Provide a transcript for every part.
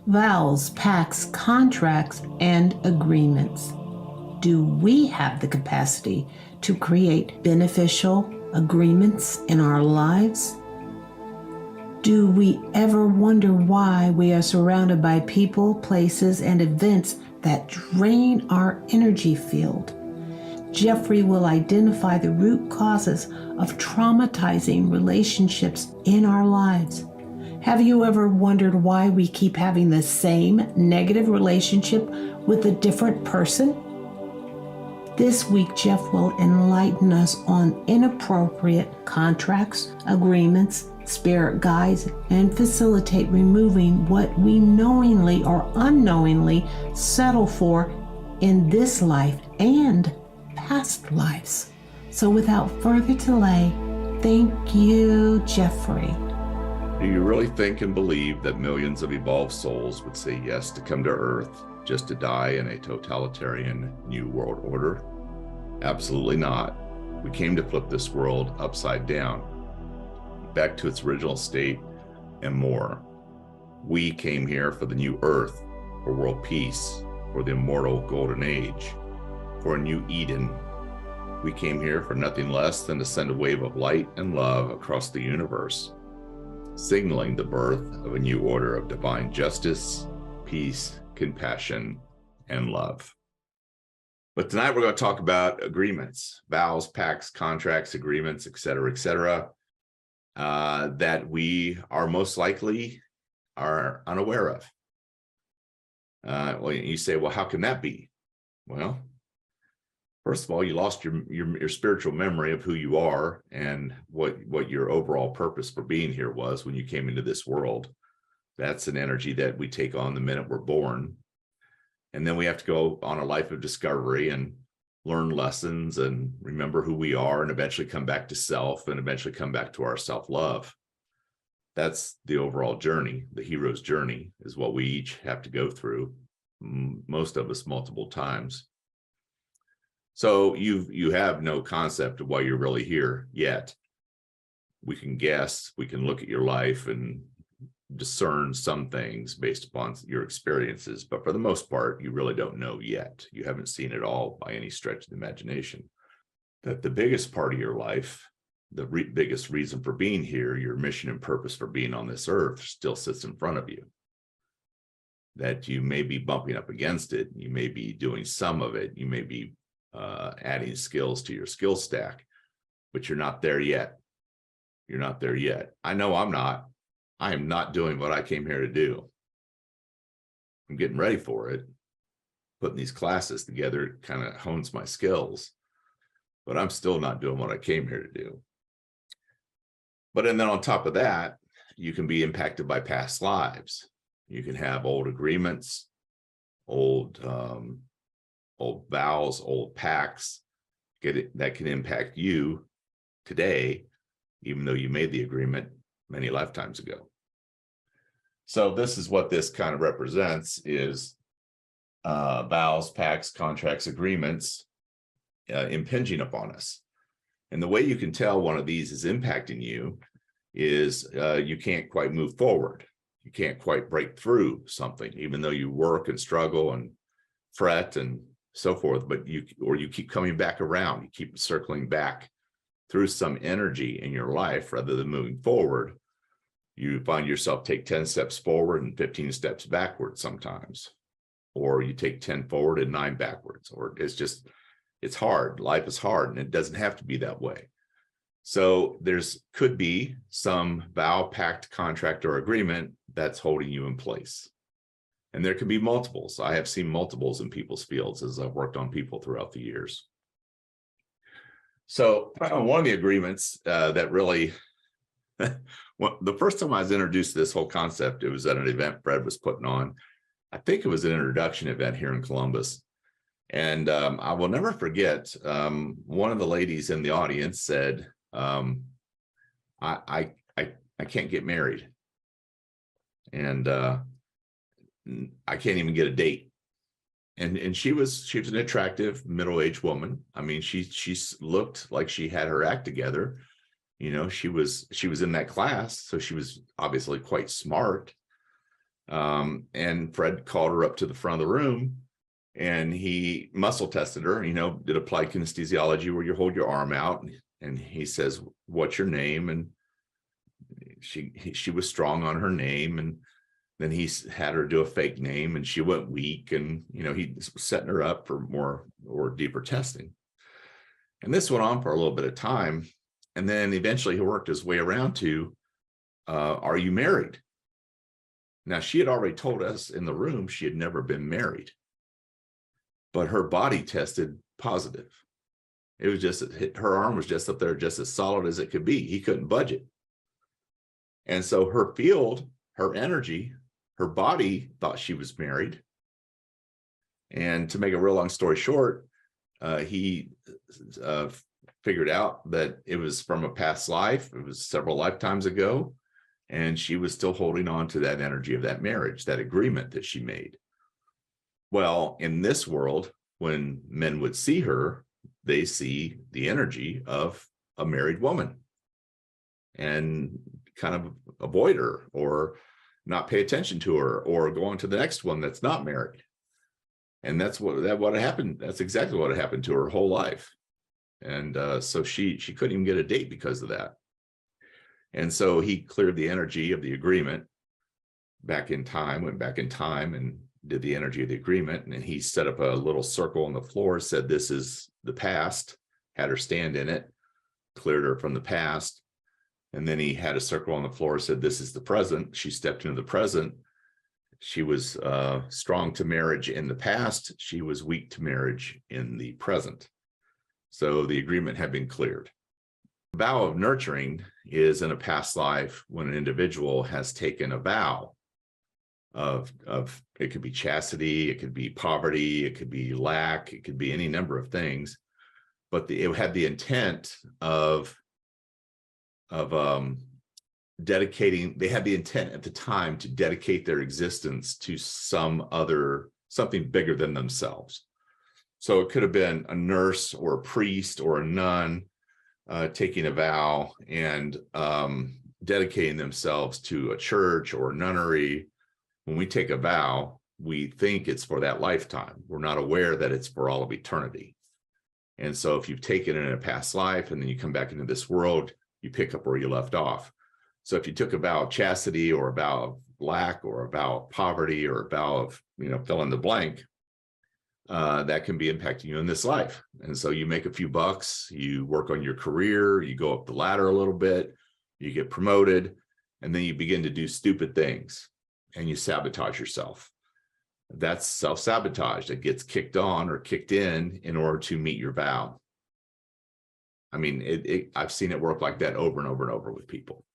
Vows, pacts, contracts, and agreements. Do we have the capacity to create beneficial agreements in our lives? Do we ever wonder why we are surrounded by people, places, and events that drain our energy field? Jeffrey will identify the root causes of traumatizing relationships in our lives. Have you ever wondered why we keep having the same negative relationship with a different person? This week, Jeff will enlighten us on inappropriate contracts, agreements, spirit guides, and facilitate removing what we knowingly or unknowingly settle for in this life and past lives. So without further delay, thank you, Jeffrey. Do you really think and believe that millions of evolved souls would say yes to come to Earth just to die in a totalitarian new world order? Absolutely not. We came to flip this world upside down, back to its original state and more. We came here for the new Earth, for world peace, for the immortal golden age, for a new Eden. We came here for nothing less than to send a wave of light and love across the universe, signaling the birth of a new order of divine justice, peace, compassion, and love. But tonight we're going to talk about agreements, vows, pacts, contracts, agreements, et cetera, that we are most likely are unaware of. Well, you say, well, how can that be? Well, first of all, you lost your spiritual memory of who you are and what your overall purpose for being here was when you came into this world. That's an energy that we take on the minute we're born. And then we have to go on a life of discovery and learn lessons and remember who we are and eventually come back to self and eventually come back to our self-love. That's the overall journey. The hero's journey is what we each have to go through, most of us multiple times. So you have no concept of why you're really here yet. We can guess, we can look at your life and discern some things based upon your experiences, but for the most part, you really don't know yet. You haven't seen it all by any stretch of the imagination. That the biggest part of your life, the biggest reason for being here, your mission and purpose for being on this earth still sits in front of you. That you may be bumping up against it, you may be doing some of it, you may be adding skills to your skill stack, but you're not there yet. You're not there yet. I know I'm not. I am not doing what I came here to do. I'm getting ready for it. Putting these classes together kind of hones my skills, but I'm still not doing what I came here to do. But and then on top of that, you can be impacted by past lives. You can have old agreements, old vows, old pacts that can impact you today, even though you made the agreement many lifetimes ago. So this is what this kind of represents is vows, pacts, contracts, agreements impinging upon us. And the way you can tell one of these is impacting you is you can't quite move forward. You can't quite break through something, even though you work and struggle and fret and so forth, but you keep coming back around, you keep circling back through some energy in your life rather than moving forward. You find yourself take 10 steps forward and 15 steps backwards sometimes, or you take 10 forward and 9 backwards, or it's hard. Life is hard and it doesn't have to be that way. So could be some vow, pact, contract, or agreement that's holding you in place. And there can be multiples. I have seen multiples in people's fields as I've worked on people throughout the years. So one of the agreements that really, the first time I was introduced to this whole concept, it was at an event Fred was putting on. I think it was an introduction event here in Columbus. And I will never forget, one of the ladies in the audience said, I can't get married. And I can't even get a date. And she was an attractive middle-aged woman. I mean, she looked like she had her act together. You know, she was in that class, so she was obviously quite smart. And Fred called her up to the front of the room, and he muscle tested her, did applied kinesthesiology where you hold your arm out, and he says, "What's your name?" And she was strong on her name, and then he had her do a fake name, and she went weak, and he was setting her up for more or deeper testing. And this went on for a little bit of time, and then eventually he worked his way around to, "Are you married?" Now, she had already told us in the room she had never been married, but her body tested positive. It was just, her arm was just up there, just as solid as it could be. He couldn't budge it. And so her field, her energy, her body thought she was married. And to make a real long story short, he figured out that it was from a past life. It was several lifetimes ago. And she was still holding on to that energy of that marriage, that agreement that she made. Well, in this world, when men would see her, they see the energy of a married woman and kind of avoid her or not pay attention to her or go on to the next one that's not married. And that's what happened. That's exactly what happened to her whole life. And so she couldn't even get a date because of that. And so he cleared the energy of the agreement back in time, went back in time and did the energy of the agreement. And he set up a little circle on the floor, said, "This is the past," had her stand in it, cleared her from the past. And then he had a circle on the floor, said, "This is the present." She stepped into the present. She was strong to marriage in the past. She was weak to marriage in the present. So the agreement had been cleared. The vow of nurturing is in a past life when an individual has taken a vow of it could be chastity, it could be poverty, it could be lack, it could be any number of things, but it had the intent of dedicating. They had the intent at the time to dedicate their existence to something bigger than themselves. So it could have been a nurse or a priest or a nun taking a vow and dedicating themselves to a church or a nunnery. When we take a vow, we think it's for that lifetime. We're not aware that it's for all of eternity. And so if you've taken it in a past life and then you come back into this world, you pick up where you left off. So if you took a vow of chastity or a vow of lack or a vow of poverty or a vow of, fill in the blank, that can be impacting you in this life. And so you make a few bucks, you work on your career, you go up the ladder a little bit, you get promoted, and then you begin to do stupid things and you sabotage yourself. That's self-sabotage that gets kicked on or kicked in order to meet your vow. I mean, I've seen it work like that over and over and over with people.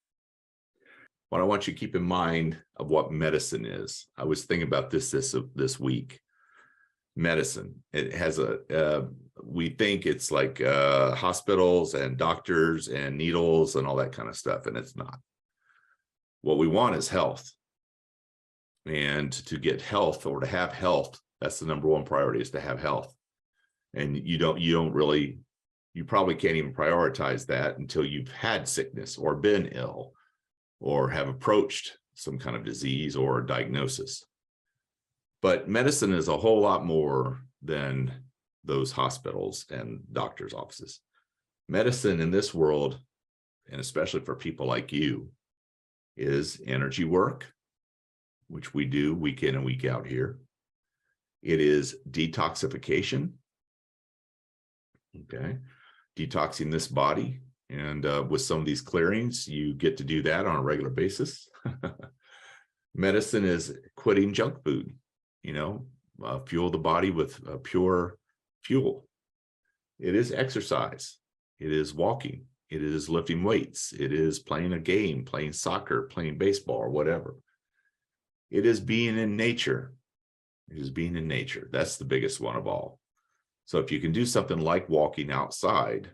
What I want you to keep in mind of what medicine is. I was thinking about this week. Medicine. It has we think it's like hospitals and doctors and needles and all that kind of stuff, and it's not. What we want is health. And to get health or to have health, that's the number one priority, is to have health. And you probably can't even prioritize that until you've had sickness or been ill or have approached some kind of disease or diagnosis. But medicine is a whole lot more than those hospitals and doctors' offices. Medicine in this world, and especially for people like you, is energy work, which we do week in and week out here. It is detoxification, okay? Detoxing this body. And with some of these clearings, you get to do that on a regular basis. Medicine is quitting junk food, fuel the body with pure fuel. It is exercise. It is walking. It is lifting weights. It is playing a game, playing soccer, playing baseball, or whatever. It is being in nature. It is being in nature. That's the biggest one of all. So if you can do something like walking outside,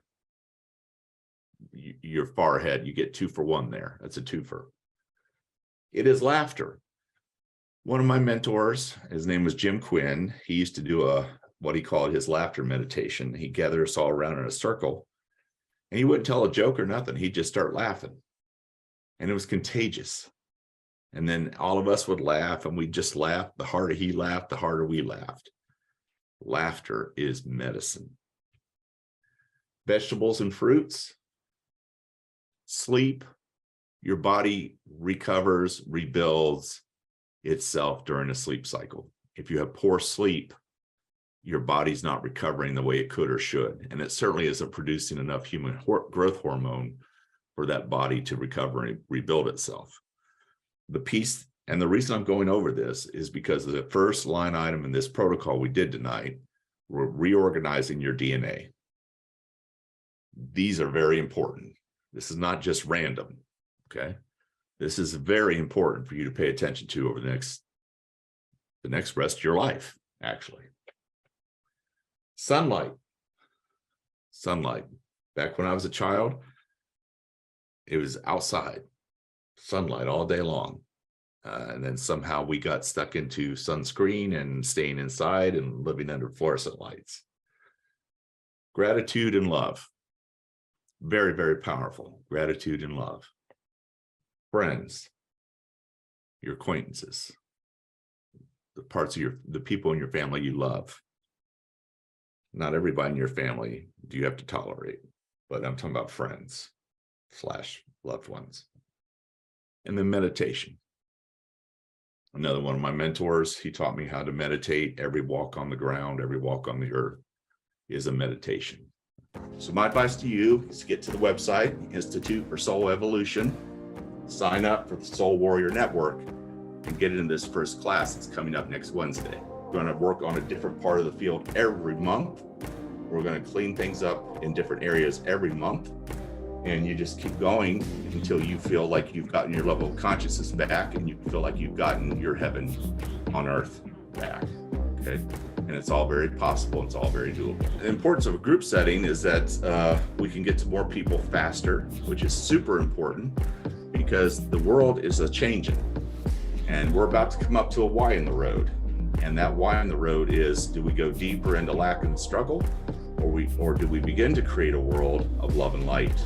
you're far ahead. You get 2 for 1 there. That's a twofer. It is laughter. One of my mentors, his name was Jim Quinn. He used to do what he called his laughter meditation. He'd gather us all around in a circle, and he wouldn't tell a joke or nothing. He'd just start laughing, and it was contagious. And then all of us would laugh, and we just laughed. The harder he laughed, the harder we laughed. Laughter is medicine. Vegetables and fruits, sleep, your body recovers, rebuilds itself during a sleep cycle. If you have poor sleep, your body's not recovering the way it could or should. And it certainly isn't producing enough human growth hormone for that body to recover and rebuild itself. The piece, and the reason I'm going over this is because the first line item in this protocol we did tonight, we're reorganizing your DNA. These are very important. This is not just random, okay? This is very important for you to pay attention to over the next rest of your life, actually. Sunlight. Back when I was a child, it was outside, sunlight all day long. And then somehow we got stuck into sunscreen and staying inside and living under fluorescent lights. Gratitude and love. Very, very powerful. Gratitude and love. Friends, your acquaintances, the people in your family you love. Not everybody in your family do you have to tolerate, but I'm talking about friends / loved ones. And then meditation. Another one of my mentors, he taught me how to meditate. Every walk on the ground, every walk on the earth is a meditation. So my advice to you is to get to the website, Institute for Soul Evolution, sign up for the Soul Warrior Network, and get into this first class that's coming up next Wednesday. We're going to work on a different part of the field every month. We're going to clean things up in different areas every month. And you just keep going until you feel like you've gotten your level of consciousness back, and you feel like you've gotten your heaven on earth back, okay? And it's all very possible. It's all very doable. The importance of a group setting is that we can get to more people faster, which is super important because the world is a-changing. And we're about to come up to a Y in the road. And that Y in the road is, do we go deeper into lack and struggle, or do we begin to create a world of love and light?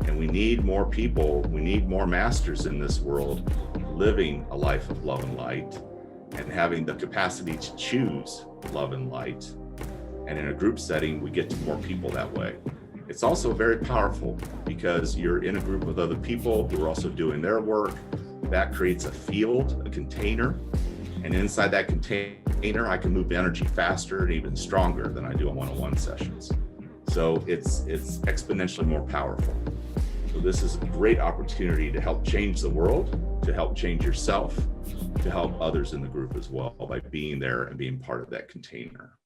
And we need more people, we need more masters in this world living a life of love and light and having the capacity to choose love and light. And in a group setting, we get to more people that way. It's also very powerful because you're in a group with other people who are also doing their work. That creates a field, a container. And inside that container, I can move energy faster and even stronger than I do in one-on-one sessions. So it's exponentially more powerful. So this is a great opportunity to help change the world, to help change yourself, to help others in the group as well by being there and being part of that container.